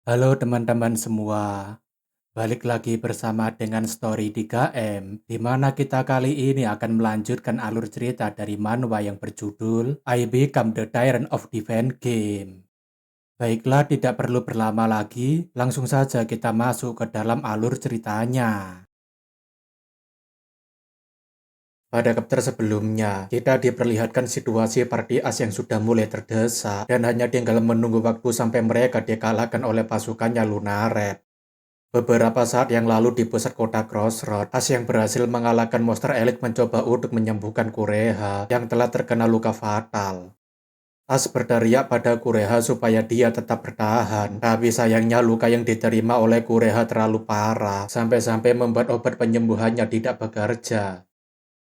Halo teman-teman semua, balik lagi bersama dengan Story 3M, di mana kita kali ini akan melanjutkan alur cerita dari manhwa yang berjudul I Become the Tyrant of Divine Game. Baiklah, tidak perlu berlama lagi, langsung saja kita masuk ke dalam alur ceritanya. Pada chapter sebelumnya, kita diperlihatkan situasi party as yang sudah mulai terdesak dan hanya tinggal menunggu waktu sampai mereka dikalahkan oleh pasukannya Lunared. Beberapa saat yang lalu di pusat kota Crossroad, As yang berhasil mengalahkan monster elit mencoba untuk menyembuhkan Kureha yang telah terkena luka fatal. As berteriak pada Kureha supaya dia tetap bertahan, tapi sayangnya luka yang diterima oleh Kureha terlalu parah, sampai-sampai membuat obat penyembuhannya tidak bekerja.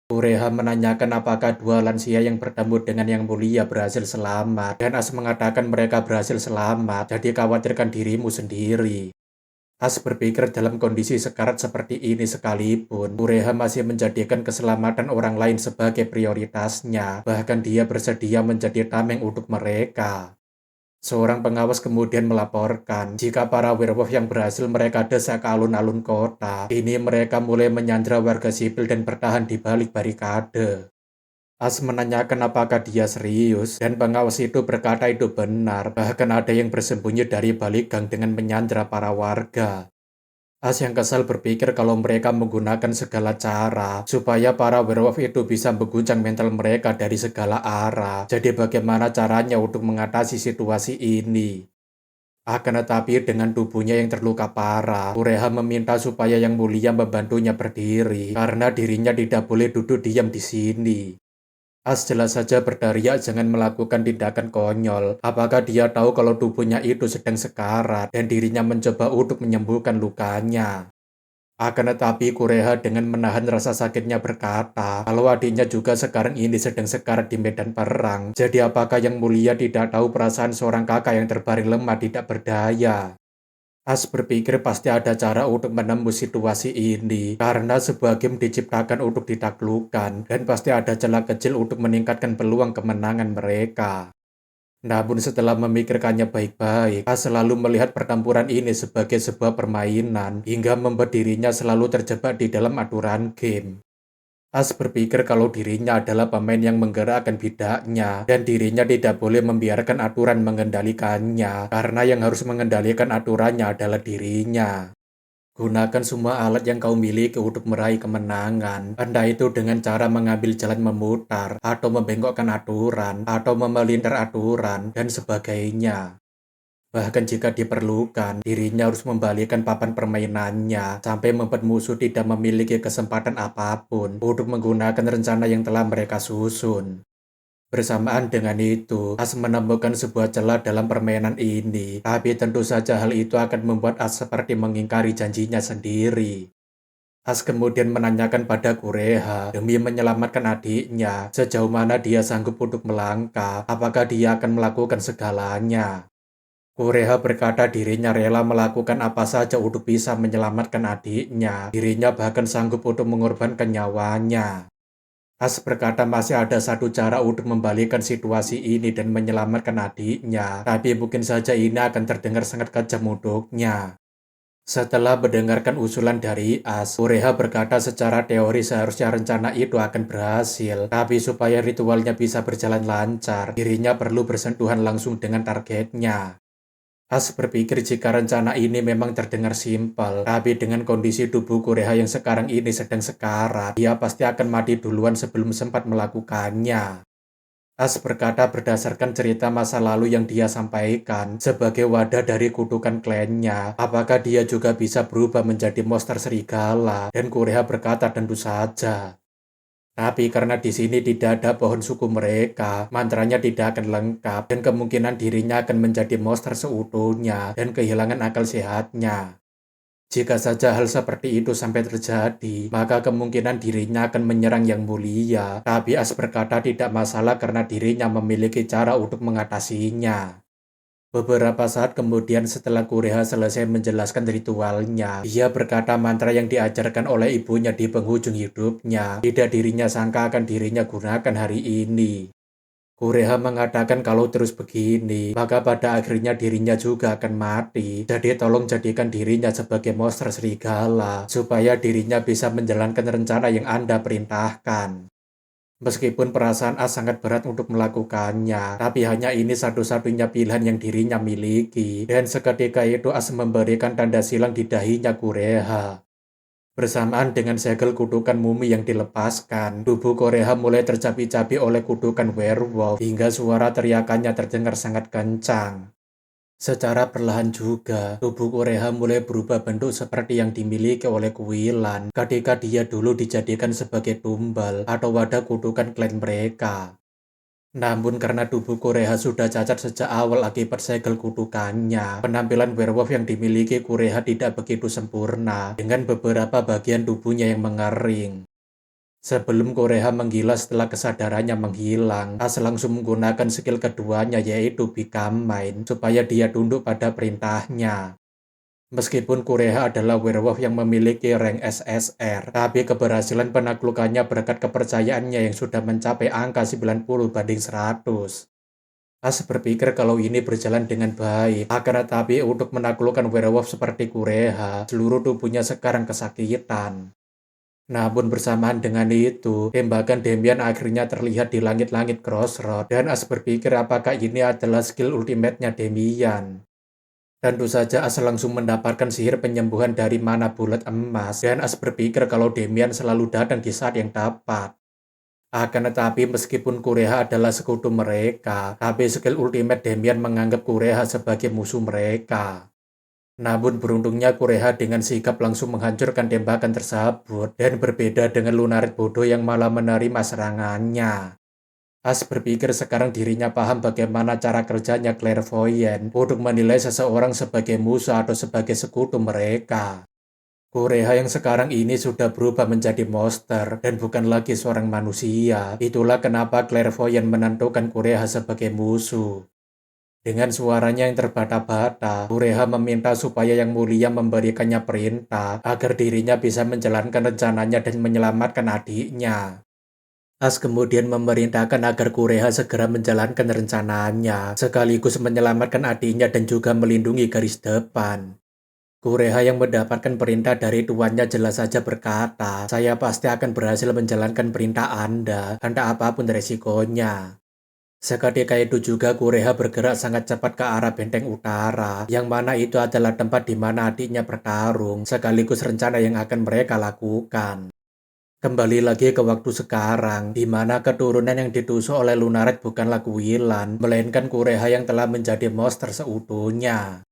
Kureha menanyakan apakah dua lansia yang bertemu dengan Yang Mulia berhasil selamat, dan As mengatakan mereka berhasil selamat, jadi khawatirkan dirimu sendiri. As berpikir dalam kondisi sekarat seperti ini sekalipun, Kureha masih menjadikan keselamatan orang lain sebagai prioritasnya, bahkan dia bersedia menjadi tameng untuk mereka. Seorang pengawas kemudian melaporkan jika para werewolf yang berhasil mereka desak ke alun-alun kota, kini mereka mulai menyandra warga sipil dan bertahan di balik barikade. As menanyakan apakah dia serius, dan pengawas itu berkata itu benar, bahkan ada yang bersembunyi dari balik gang dengan menyandra para warga. As yang kesal berpikir kalau mereka menggunakan segala cara supaya para werewolf itu bisa mengguncang mental mereka dari segala arah. Jadi bagaimana caranya untuk mengatasi situasi ini? Akan tetapi dengan tubuhnya yang terluka parah, Kureha meminta supaya Yang Mulia membantunya berdiri karena dirinya tidak boleh duduk diam di sini. As jelas saja berteriak jangan melakukan tindakan konyol. Apakah dia tahu kalau tubuhnya itu sedang sekarat dan dirinya mencoba untuk menyembuhkan lukanya? Akan tetapi Kureha dengan menahan rasa sakitnya berkata kalau adiknya juga sekarang ini sedang sekarat di medan perang. Jadi apakah Yang Mulia tidak tahu perasaan seorang kakak yang terbaring lemah tidak berdaya? As berpikir pasti ada cara untuk menembus situasi ini, karena sebuah game diciptakan untuk ditaklukkan, dan pasti ada celah kecil untuk meningkatkan peluang kemenangan mereka. Namun setelah memikirkannya baik-baik, As selalu melihat pertempuran ini sebagai sebuah permainan, hingga membuat dirinya selalu terjebak di dalam aturan game. As berpikir kalau dirinya adalah pemain yang menggerakkan bidaknya, dan dirinya tidak boleh membiarkan aturan mengendalikannya, karena yang harus mengendalikan aturannya adalah dirinya. Gunakan semua alat yang kau miliki untuk meraih kemenangan, entah itu dengan cara mengambil jalan memutar, atau membengkokkan aturan, atau memelintir aturan, dan sebagainya. Bahkan jika diperlukan, dirinya harus membalikan papan permainannya sampai membuat musuh tidak memiliki kesempatan apapun untuk menggunakan rencana yang telah mereka susun. Bersamaan dengan itu, As menemukan sebuah celah dalam permainan ini, tapi tentu saja hal itu akan membuat As seperti mengingkari janjinya sendiri. As kemudian menanyakan pada Kureha demi menyelamatkan adiknya, sejauh mana dia sanggup untuk melangkah, apakah dia akan melakukan segalanya. Kureha berkata dirinya rela melakukan apa saja untuk bisa menyelamatkan adiknya. Dirinya bahkan sanggup untuk mengorbankan nyawanya. As berkata masih ada satu cara untuk membalikan situasi ini dan menyelamatkan adiknya. Tapi mungkin saja ini akan terdengar sangat kejam untuknya. Setelah mendengarkan usulan dari As, Kureha berkata secara teori seharusnya rencana itu akan berhasil. Tapi supaya ritualnya bisa berjalan lancar, dirinya perlu bersentuhan langsung dengan targetnya. As berpikir jika rencana ini memang terdengar simpel, tapi dengan kondisi tubuh Kureha yang sekarang ini sedang sekarat, dia pasti akan mati duluan sebelum sempat melakukannya. As berkata berdasarkan cerita masa lalu yang dia sampaikan, sebagai wadah dari kutukan klannya, apakah dia juga bisa berubah menjadi monster serigala? Dan Kureha berkata tentu saja. Tapi karena di sini tidak ada pohon suku mereka, mantranya tidak akan lengkap dan kemungkinan dirinya akan menjadi monster seutuhnya dan kehilangan akal sehatnya. Jika saja hal seperti itu sampai terjadi, maka kemungkinan dirinya akan menyerang Yang Mulia. Tapi As berkata tidak masalah karena dirinya memiliki cara untuk mengatasinya. Beberapa saat kemudian setelah Kureha selesai menjelaskan ritualnya, dia berkata mantra yang diajarkan oleh ibunya di penghujung hidupnya, tidak dirinya sangka akan dirinya gunakan hari ini. Kureha mengatakan kalau terus begini, maka pada akhirnya dirinya juga akan mati. Jadi tolong jadikan dirinya sebagai monster serigala, supaya dirinya bisa menjalankan rencana yang Anda perintahkan. Meskipun perasaan As sangat berat untuk melakukannya, tapi hanya ini satu-satunya pilihan yang dirinya miliki. Dan seketika itu As memberikan tanda silang di dahinya Kureha. Bersamaan dengan segel kutukan mumi yang dilepaskan, tubuh Kureha mulai tercapi-capi oleh kutukan werewolf hingga suara teriakannya terdengar sangat kencang. Secara perlahan juga, tubuh Kureha mulai berubah bentuk seperti yang dimiliki oleh Kuilan ketika dia dulu dijadikan sebagai tumbal atau wadah kutukan klan mereka. Namun karena tubuh Kureha sudah cacat sejak awal akibat segel kutukannya, penampilan werewolf yang dimiliki Kureha tidak begitu sempurna dengan beberapa bagian tubuhnya yang mengering. Sebelum Kureha menggila setelah kesadarannya menghilang, As langsung menggunakan skill keduanya yaitu Become Mind supaya dia tunduk pada perintahnya. Meskipun Kureha adalah werewolf yang memiliki rank SSR, tapi keberhasilan penaklukannya berkat kepercayaannya yang sudah mencapai angka 90/100. As berpikir kalau ini berjalan dengan baik, akan tetapi untuk menaklukkan werewolf seperti Kureha, seluruh tubuhnya sekarang kesakitan. Namun bersamaan dengan itu, tembakan Demian akhirnya terlihat di langit-langit Crossroad, dan As berpikir apakah ini adalah skill ultimate-nya Demian. Tentu saja As langsung mendapatkan sihir penyembuhan dari mana bulat emas, dan As berpikir kalau Demian selalu datang di saat yang tepat. Akan tetapi meskipun Kureha adalah sekutu mereka, tapi skill ultimate Demian menganggap Kureha sebagai musuh mereka. Namun beruntungnya Kureha dengan sigap langsung menghancurkan tembakan tersebut, dan berbeda dengan Lunarid bodoh yang malah menerima serangannya. As berpikir sekarang dirinya paham bagaimana cara kerjanya clairvoyant untuk menilai seseorang sebagai musuh atau sebagai sekutu mereka. Kureha yang sekarang ini sudah berubah menjadi monster dan bukan lagi seorang manusia. Itulah kenapa clairvoyant menentukan Kureha sebagai musuh. Dengan suaranya yang terbata-bata, Kureha meminta supaya Yang Mulia memberikannya perintah agar dirinya bisa menjalankan rencananya dan menyelamatkan adiknya. As kemudian memerintahkan agar Kureha segera menjalankan rencananya, sekaligus menyelamatkan adiknya dan juga melindungi garis depan. Kureha yang mendapatkan perintah dari tuannya jelas saja berkata, saya pasti akan berhasil menjalankan perintah Anda, entah apapun resikonya. Seketika itu juga Kureha bergerak sangat cepat ke arah benteng utara, yang mana itu adalah tempat di mana adiknya bertarung, sekaligus rencana yang akan mereka lakukan. Kembali lagi ke waktu sekarang, di mana keturunan yang ditusuk oleh Lunarid bukanlah Kuilan, melainkan Kureha yang telah menjadi monster seutuhnya.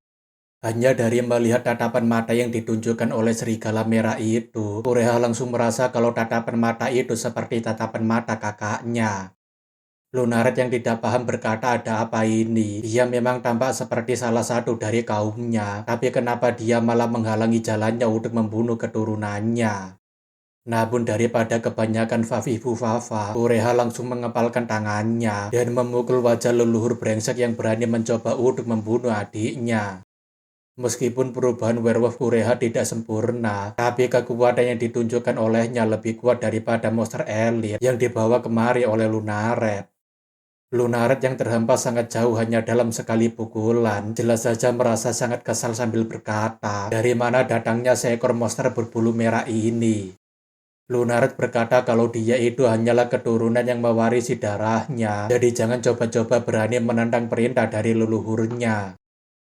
Hanya dari melihat tatapan mata yang ditunjukkan oleh serigala merah itu, Kureha langsung merasa kalau tatapan mata itu seperti tatapan mata kakaknya. Lunarid yang tidak paham berkata ada apa ini, dia memang tampak seperti salah satu dari kaumnya, tapi kenapa dia malah menghalangi jalannya untuk membunuh keturunannya. Namun daripada kebanyakan Fafifu-Fafa, Kureha langsung mengepalkan tangannya dan memukul wajah leluhur brengsek yang berani mencoba untuk membunuh adiknya. Meskipun perubahan werewolf Kureha tidak sempurna, tapi kekuatan yang ditunjukkan olehnya lebih kuat daripada monster elit yang dibawa kemari oleh Lunarid. Lunarid yang terhempas sangat jauh hanya dalam sekali pukulan, jelas saja merasa sangat kesal sambil berkata, dari mana datangnya seekor monster berbulu merah ini? Lunarid berkata kalau dia itu hanyalah keturunan yang mewarisi darahnya, jadi jangan coba-coba berani menentang perintah dari leluhurnya.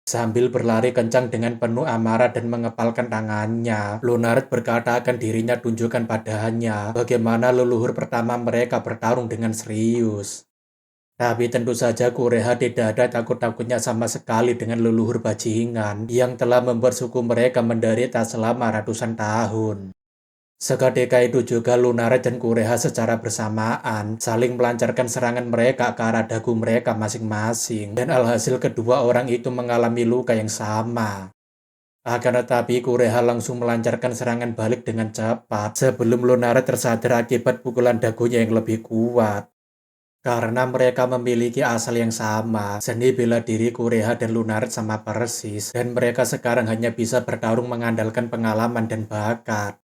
Sambil berlari kencang dengan penuh amarah dan mengepalkan tangannya, Lunarid berkata akan dirinya tunjukkan padanya bagaimana leluhur pertama mereka bertarung dengan serius. Tapi tentu saja Kureha tidak ada takut-takutnya sama sekali dengan leluhur bajingan yang telah membuat suku mereka menderita selama ratusan tahun. Seketika itu juga Lunarid dan Kureha secara bersamaan saling melancarkan serangan mereka ke arah dagu mereka masing-masing, dan alhasil kedua orang itu mengalami luka yang sama. Akan tetapi Kureha langsung melancarkan serangan balik dengan cepat sebelum Lunarid tersadar akibat pukulan dagunya yang lebih kuat. Karena mereka memiliki asal yang sama, seni bela diri Kureha dan Lunarid sama persis, dan mereka sekarang hanya bisa bertarung mengandalkan pengalaman dan bakat.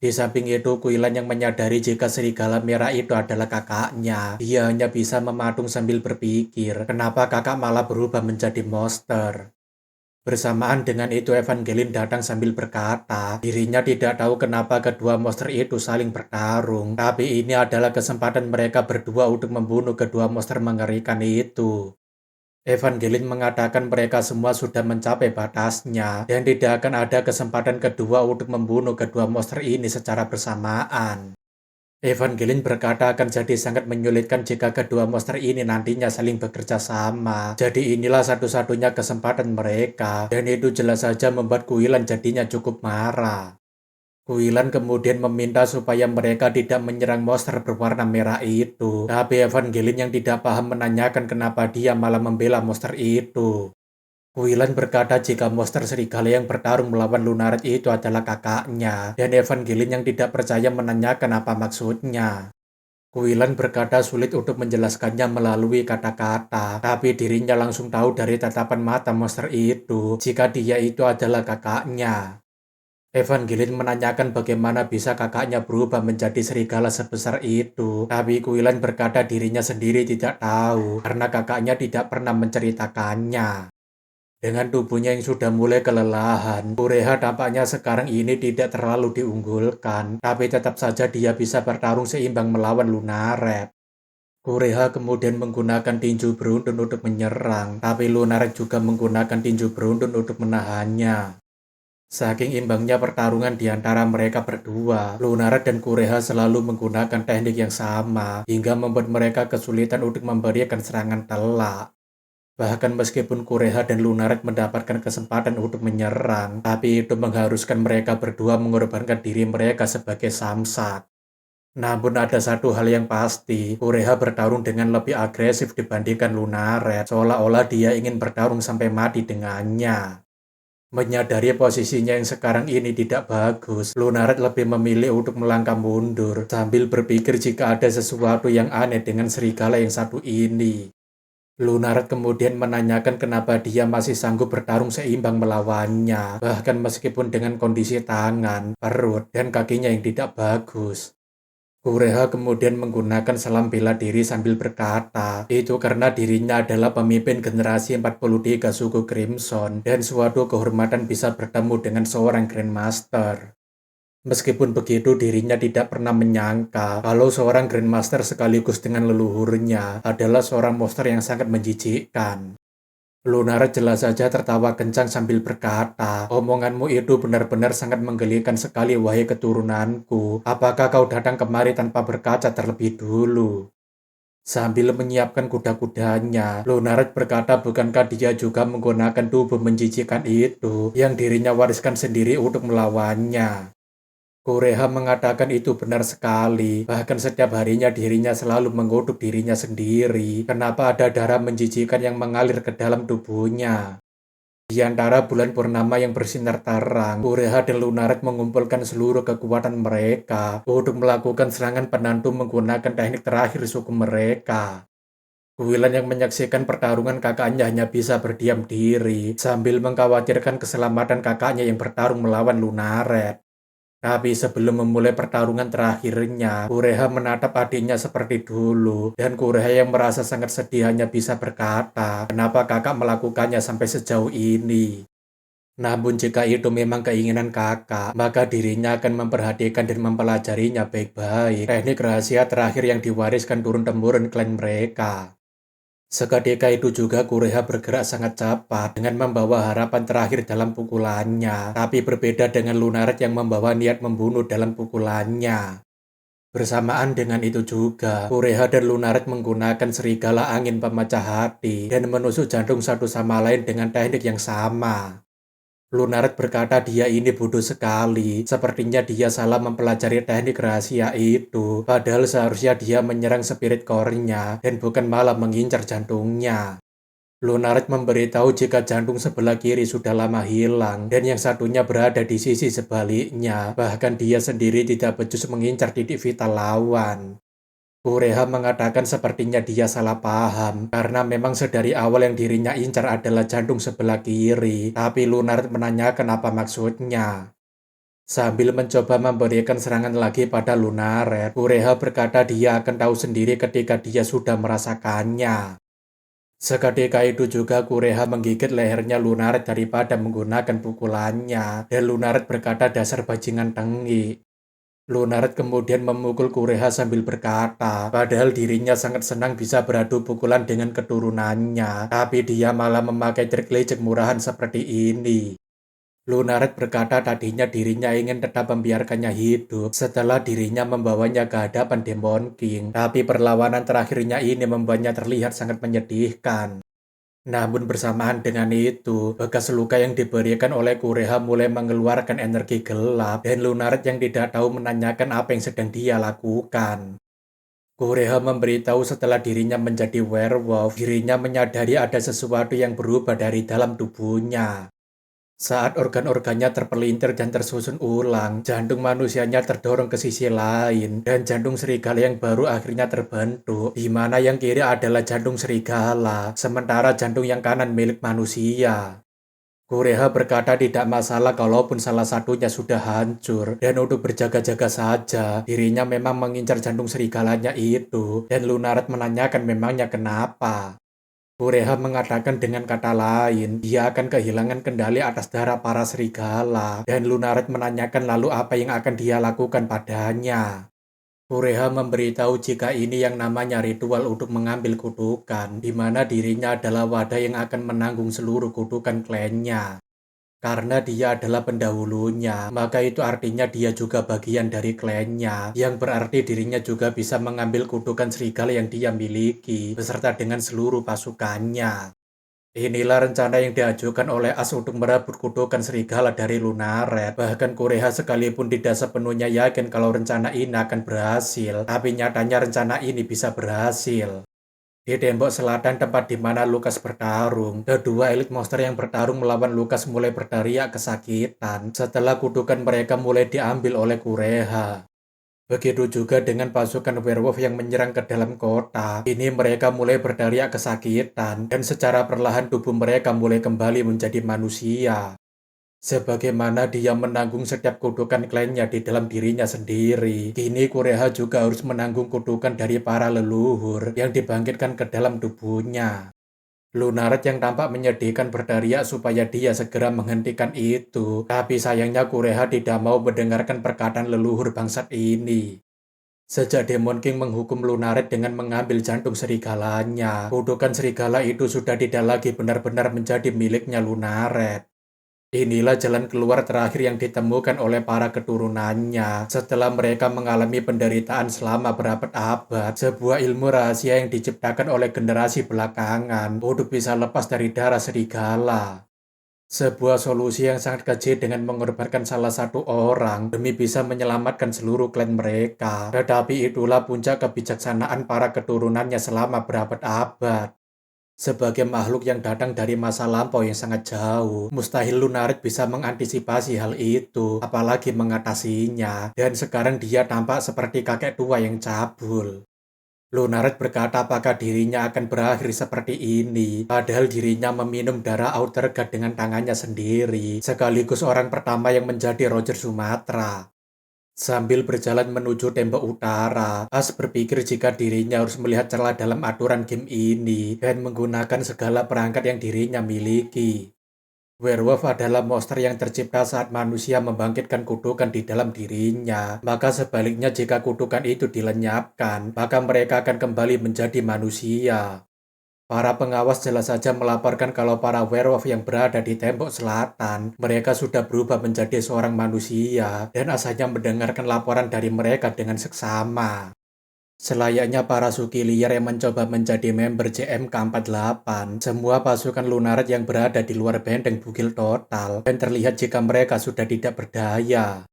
Di samping itu, Kuilan yang menyadari jika serigala merah itu adalah kakaknya. Dia hanya bisa mematung sambil berpikir, kenapa kakak malah berubah menjadi monster. Bersamaan dengan itu, Evangeline datang sambil berkata, dirinya tidak tahu kenapa kedua monster itu saling bertarung, tapi ini adalah kesempatan mereka berdua untuk membunuh kedua monster mengerikan itu. Evangeline mengatakan mereka semua sudah mencapai batasnya, dan tidak akan ada kesempatan kedua untuk membunuh kedua monster ini secara bersamaan. Evangeline berkata akan jadi sangat menyulitkan jika kedua monster ini nantinya saling bekerja sama. Jadi inilah satu-satunya kesempatan mereka, dan itu jelas saja membuat Kuilan jadinya cukup marah. Kuilan kemudian meminta supaya mereka tidak menyerang monster berwarna merah itu. Tapi Evangeline yang tidak paham menanyakan kenapa dia malah membela monster itu. Kuilan berkata jika monster serigala yang bertarung melawan Lunared itu adalah kakaknya, dan Evangeline yang tidak percaya menanyakan apa maksudnya. Kuilan berkata sulit untuk menjelaskannya melalui kata-kata, tapi dirinya langsung tahu dari tatapan mata monster itu jika dia itu adalah kakaknya. Evangeline menanyakan bagaimana bisa kakaknya berubah menjadi serigala sebesar itu, tapi Kuilan berkata dirinya sendiri tidak tahu karena kakaknya tidak pernah menceritakannya. Dengan tubuhnya yang sudah mulai kelelahan, Kureha tampaknya sekarang ini tidak terlalu diunggulkan, tapi tetap saja dia bisa bertarung seimbang melawan Lunared. Kureha kemudian menggunakan tinju beruntun untuk menyerang, tapi Lunared juga menggunakan tinju beruntun untuk menahannya. Saking imbangnya pertarungan di antara mereka berdua, Lunared dan Kureha selalu menggunakan teknik yang sama, hingga membuat mereka kesulitan untuk memberikan serangan telak. Bahkan meskipun Kureha dan Lunared mendapatkan kesempatan untuk menyerang, tapi itu mengharuskan mereka berdua mengorbankan diri mereka sebagai samsak. Namun ada satu hal yang pasti, Kureha bertarung dengan lebih agresif dibandingkan Lunared, seolah-olah dia ingin bertarung sampai mati dengannya. Menyadari posisinya yang sekarang ini tidak bagus, Lunared lebih memilih untuk melangkah mundur, sambil berpikir jika ada sesuatu yang aneh dengan serigala yang satu ini. Lunared kemudian menanyakan kenapa dia masih sanggup bertarung seimbang melawannya, bahkan meskipun dengan kondisi tangan, perut, dan kakinya yang tidak bagus. Kureha kemudian menggunakan salam bela diri sambil berkata, itu karena dirinya adalah pemimpin generasi 43 suku Crimson, dan suatu kehormatan bisa bertemu dengan seorang Grandmaster. Meskipun begitu, dirinya tidak pernah menyangka kalau seorang Grandmaster sekaligus dengan leluhurnya adalah seorang monster yang sangat menjijikkan. Lunared jelas saja tertawa kencang sambil berkata, omonganmu itu benar-benar sangat menggelikan sekali wahai keturunanku. Apakah kau datang kemari tanpa berkaca terlebih dulu? Sambil menyiapkan kuda-kudanya, Lunared berkata bukankah dia juga menggunakan tubuh menjijikkan itu yang dirinya wariskan sendiri untuk melawannya. Kureha mengatakan itu benar sekali, bahkan setiap harinya dirinya selalu mengutuk dirinya sendiri. Kenapa ada darah menjijikan yang mengalir ke dalam tubuhnya? Di antara bulan purnama yang bersinar terang, Kureha dan Lunared mengumpulkan seluruh kekuatan mereka untuk melakukan serangan penantu menggunakan teknik terakhir suku mereka. Kuilan yang menyaksikan pertarungan kakaknya hanya bisa berdiam diri sambil mengkhawatirkan keselamatan kakaknya yang bertarung melawan Lunared. Tapi sebelum memulai pertarungan terakhirnya, Kureha menatap adiknya seperti dulu, dan Kureha yang merasa sangat sedih hanya bisa berkata, kenapa kakak melakukannya sampai sejauh ini? Namun jika itu memang keinginan kakak, maka dirinya akan memperhatikan dan mempelajarinya baik-baik. Teknik rahasia terakhir yang diwariskan turun-temurun klan mereka. Seketika itu juga Kureha bergerak sangat cepat dengan membawa harapan terakhir dalam pukulannya, tapi berbeda dengan Lunared yang membawa niat membunuh dalam pukulannya. Bersamaan dengan itu juga, Kureha dan Lunared menggunakan serigala angin pemecah hati dan menusuk jantung satu sama lain dengan teknik yang sama. Lunared berkata dia ini bodoh sekali, sepertinya dia salah mempelajari teknik rahasia itu, padahal seharusnya dia menyerang spirit core-nya dan bukan malah mengincar jantungnya. Lunared memberitahu jika jantung sebelah kiri sudah lama hilang dan yang satunya berada di sisi sebaliknya, bahkan dia sendiri tidak becus mengincar titik vital lawan. Kureha mengatakan sepertinya dia salah paham, karena memang sedari awal yang dirinya incar adalah jantung sebelah kiri, tapi Lunared menanyakan apa maksudnya. Sambil mencoba memberikan serangan lagi pada Lunared, Kureha berkata dia akan tahu sendiri ketika dia sudah merasakannya. Seketika itu juga Kureha menggigit lehernya Lunared daripada menggunakan pukulannya, dan Lunared berkata dasar bajingan tengi. Lunared kemudian memukul Kureha sambil berkata, padahal dirinya sangat senang bisa beradu pukulan dengan keturunannya, tapi dia malah memakai trik lecek murahan seperti ini. Lunared berkata tadinya dirinya ingin tetap membiarkannya hidup setelah dirinya membawanya ke hadapan Demon King, tapi perlawanan terakhirnya ini membuatnya terlihat sangat menyedihkan. Namun bersamaan dengan itu, bekas luka yang diberikan oleh Kureha mulai mengeluarkan energi gelap, dan Lunared yang tidak tahu menanyakan apa yang sedang dia lakukan. Kureha memberitahu setelah dirinya menjadi werewolf, dirinya menyadari ada sesuatu yang berubah dari dalam tubuhnya. Saat organ-organnya terpelintir dan tersusun ulang, jantung manusianya terdorong ke sisi lain, dan jantung serigala yang baru akhirnya terbentuk, di mana yang kiri adalah jantung serigala, sementara jantung yang kanan milik manusia. Kureha berkata tidak masalah kalaupun salah satunya sudah hancur, dan untuk berjaga-jaga saja, dirinya memang mengincar jantung serigalanya itu, dan Lunared menanyakan memangnya kenapa. Kureha mengatakan dengan kata lain, dia akan kehilangan kendali atas darah para serigala, dan Lunared menanyakan lalu apa yang akan dia lakukan padanya. Kureha memberitahu jika ini yang namanya ritual untuk mengambil kutukan, di mana dirinya adalah wadah yang akan menanggung seluruh kutukan klannya. Karena dia adalah pendahulunya, maka itu artinya dia juga bagian dari klannya, yang berarti dirinya juga bisa mengambil kutukan serigala yang dia miliki, beserta dengan seluruh pasukannya. Inilah rencana yang diajukan oleh As untuk merebut kutukan serigala dari Lunared. Bahkan Kureha sekalipun tidak sepenuhnya yakin kalau rencana ini akan berhasil, tapi nyatanya rencana ini bisa berhasil. Di tembok selatan tempat di mana Lukas bertarung, kedua elit monster yang bertarung melawan Lukas mulai berteriak kesakitan setelah kutukan mereka mulai diambil oleh Kureha. Begitu juga dengan pasukan werewolf yang menyerang ke dalam kota. Ini mereka mulai berteriak kesakitan dan secara perlahan tubuh mereka mulai kembali menjadi manusia. Sebagaimana dia menanggung setiap kutukan kliennya di dalam dirinya sendiri, kini Kureha juga harus menanggung kutukan dari para leluhur yang dibangkitkan ke dalam tubuhnya. Lunared yang tampak menyedihkan berteriak supaya dia segera menghentikan itu, tapi sayangnya Kureha tidak mau mendengarkan perkataan leluhur bangsat ini. Sejak Demon King menghukum Lunared dengan mengambil jantung serigalanya, kutukan serigala itu sudah tidak lagi benar-benar menjadi miliknya Lunared. Inilah jalan keluar terakhir yang ditemukan oleh para keturunannya setelah mereka mengalami penderitaan selama berabad-abad, sebuah ilmu rahasia yang diciptakan oleh generasi belakangan untuk bisa lepas dari darah serigala. Sebuah solusi yang sangat keji dengan mengorbankan salah satu orang demi bisa menyelamatkan seluruh klan mereka. Tetapi itulah puncak kebijaksanaan para keturunannya selama berabad-abad. Sebagai makhluk yang datang dari masa lampau yang sangat jauh, mustahil Lunarid bisa mengantisipasi hal itu, apalagi mengatasinya, dan sekarang dia tampak seperti kakek tua yang cabul. Lunarid berkata apakah dirinya akan berakhir seperti ini, padahal dirinya meminum darah Outerguard dengan tangannya sendiri, sekaligus orang pertama yang menjadi Roger Sumatra. Sambil berjalan menuju tembok utara, As berpikir jika dirinya harus melihat celah dalam aturan game ini dan menggunakan segala perangkat yang dirinya miliki. Werewolf adalah monster yang tercipta saat manusia membangkitkan kutukan di dalam dirinya. Maka sebaliknya jika kutukan itu dilenyapkan, maka mereka akan kembali menjadi manusia. Para pengawas jelas saja melaporkan kalau para werewolf yang berada di tembok selatan, mereka sudah berubah menjadi seorang manusia, dan asalnya mendengarkan laporan dari mereka dengan seksama. Selayaknya para suki liar yang mencoba menjadi member JMK48, semua pasukan Lunared yang berada di luar benteng bugil total, dan terlihat jika mereka sudah tidak berdaya.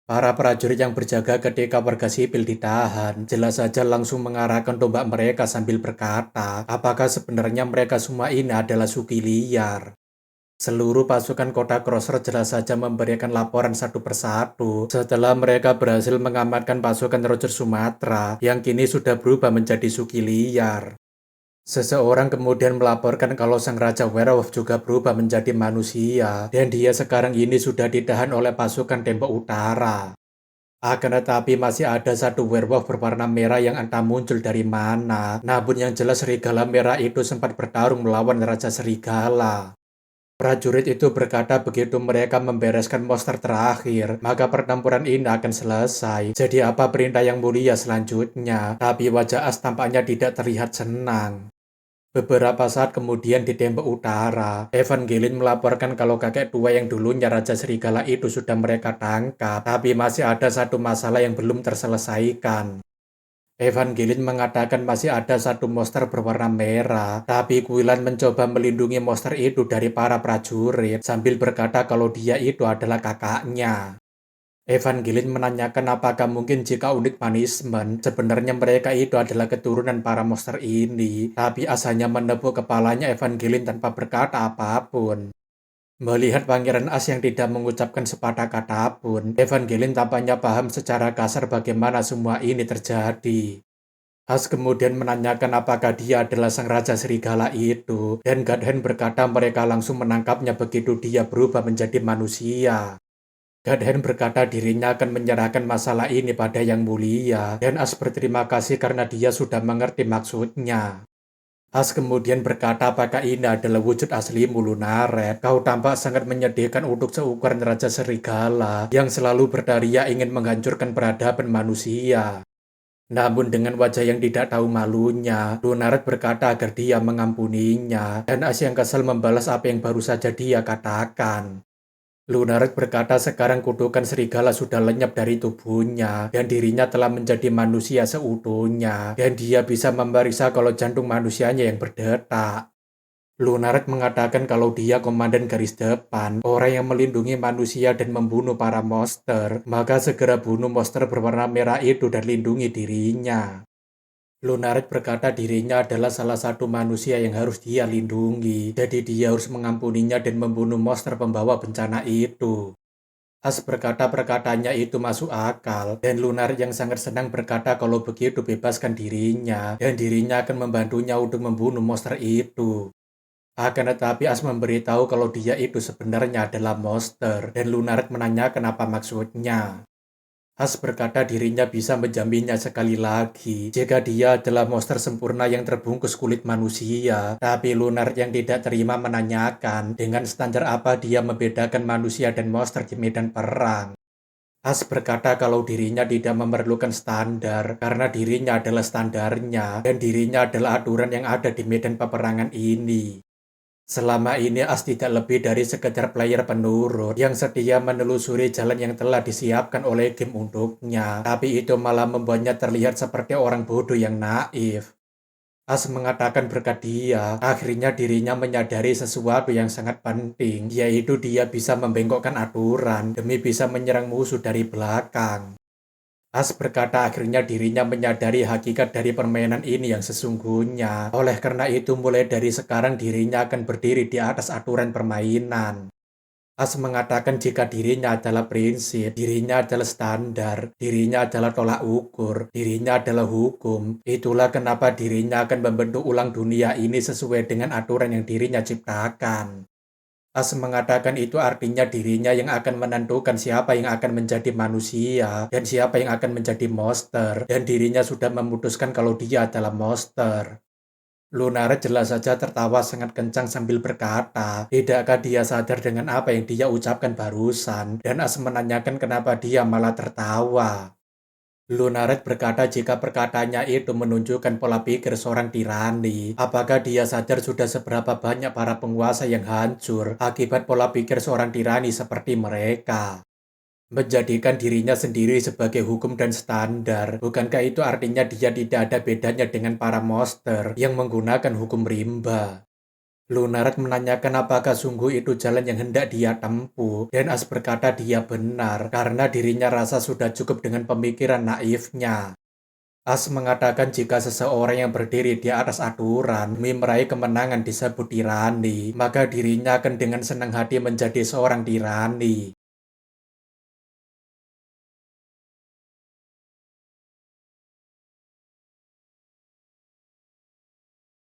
Para prajurit yang berjaga ketika warga sipil ditahan, jelas saja langsung mengarahkan tombak mereka sambil berkata, apakah sebenarnya mereka semua ini adalah suki liar? Seluruh pasukan kota Crossroads jelas saja memberikan laporan satu persatu setelah mereka berhasil mengamankan pasukan Roger Sumatra yang kini sudah berubah menjadi suki liar. Seseorang kemudian melaporkan kalau sang Raja Werewolf juga berubah menjadi manusia, dan dia sekarang ini sudah ditahan oleh pasukan Tembok Utara. Akan tetapi masih ada satu werewolf berwarna merah yang entah muncul dari mana. Namun yang jelas serigala merah itu sempat bertarung melawan Raja Serigala. Prajurit itu berkata begitu mereka membereskan monster terakhir, maka pertempuran ini akan selesai. Jadi apa perintah yang mulia selanjutnya? Tapi wajah As tampaknya tidak terlihat senang. Beberapa saat kemudian di Tembok Utara, Evangeline melaporkan kalau kakek tua yang dulunya Raja Serigala itu sudah mereka tangkap, tapi masih ada satu masalah yang belum terselesaikan. Evangeline mengatakan masih ada satu monster berwarna merah, tapi Quillan mencoba melindungi monster itu dari para prajurit sambil berkata kalau dia itu adalah kakaknya. Evangeline menanyakan apakah mungkin jika unik punishment, sebenarnya mereka itu adalah keturunan para monster ini, tapi As hanya menepuk kepalanya Evangeline tanpa berkata apapun. Melihat Pangeran As yang tidak mengucapkan sepatah kata pun, Evangeline tampaknya paham secara kasar bagaimana semua ini terjadi. As kemudian menanyakan apakah dia adalah sang Raja Serigala itu, dan Godhand berkata mereka langsung menangkapnya begitu dia berubah menjadi manusia. Godhand berkata dirinya akan menyerahkan masalah ini pada Yang Mulia, dan As berterima kasih karena dia sudah mengerti maksudnya. As kemudian berkata apakah ini adalah wujud aslimu Lunaret? Kau tampak sangat menyedihkan untuk seukuran Raja Serigala yang selalu berteriak ingin menghancurkan peradaban manusia. Namun dengan wajah yang tidak tahu malunya, Lunaret berkata agar dia mengampuninya, dan As yang kesal membalas apa yang baru saja dia katakan. Lunaret berkata sekarang kutukan serigala sudah lenyap dari tubuhnya, dan dirinya telah menjadi manusia seutuhnya, dan dia bisa memeriksa kalau jantung manusianya yang berdetak. Lunaret mengatakan kalau dia komandan garis depan, orang yang melindungi manusia dan membunuh para monster, maka segera bunuh monster berwarna merah itu dan lindungi dirinya. Lunaret berkata dirinya adalah salah satu manusia yang harus dia lindungi, jadi dia harus mengampuninya dan membunuh monster pembawa bencana itu. As berkata perkataannya itu masuk akal, dan Lunaret yang sangat senang berkata kalau begitu bebaskan dirinya, dan dirinya akan membantunya untuk membunuh monster itu. Akan tetapi As memberitahu kalau dia itu sebenarnya adalah monster, dan Lunaret menanyakan apa maksudnya. As berkata dirinya bisa menjaminnya sekali lagi jika dia adalah monster sempurna yang terbungkus kulit manusia. Tapi Lunar yang tidak terima menanyakan dengan standar apa dia membedakan manusia dan monster di medan perang. As berkata kalau dirinya tidak memerlukan standar karena dirinya adalah standarnya dan dirinya adalah aturan yang ada di medan peperangan ini. Selama ini As tidak lebih dari sekedar player penurut yang setia menelusuri jalan yang telah disiapkan oleh game untuknya, tapi itu malah membuatnya terlihat seperti orang bodoh yang naif. As mengatakan berkat dia, akhirnya dirinya menyadari sesuatu yang sangat penting, yaitu dia bisa membengkokkan aturan demi bisa menyerang musuh dari belakang. As berkata akhirnya dirinya menyadari hakikat dari permainan ini yang sesungguhnya. Oleh karena itu mulai dari sekarang dirinya akan berdiri di atas aturan permainan. As mengatakan jika dirinya adalah prinsip, dirinya adalah standar, dirinya adalah tolak ukur, dirinya adalah hukum. Itulah kenapa dirinya akan membentuk ulang dunia ini sesuai dengan aturan yang dirinya ciptakan. As mengatakan itu artinya dirinya yang akan menentukan siapa yang akan menjadi manusia dan siapa yang akan menjadi monster, dan dirinya sudah memutuskan kalau dia adalah monster. Lunaret jelas saja tertawa sangat kencang sambil berkata, tidakkah dia sadar dengan apa yang dia ucapkan barusan, dan As menanyakan kenapa dia malah tertawa. Lunaret berkata jika perkataannya itu menunjukkan pola pikir seorang tirani, apakah dia sadar sudah seberapa banyak para penguasa yang hancur akibat pola pikir seorang tirani seperti mereka. Menjadikan dirinya sendiri sebagai hukum dan standar, bukankah itu artinya dia tidak ada bedanya dengan para monster yang menggunakan hukum rimba? Lunaret menanyakan apakah sungguh itu jalan yang hendak dia tempuh, dan As berkata dia benar, karena dirinya rasa sudah cukup dengan pemikiran naifnya. As mengatakan jika seseorang yang berdiri di atas aturan demi meraih kemenangan disebut tirani, maka dirinya akan dengan senang hati menjadi seorang tirani.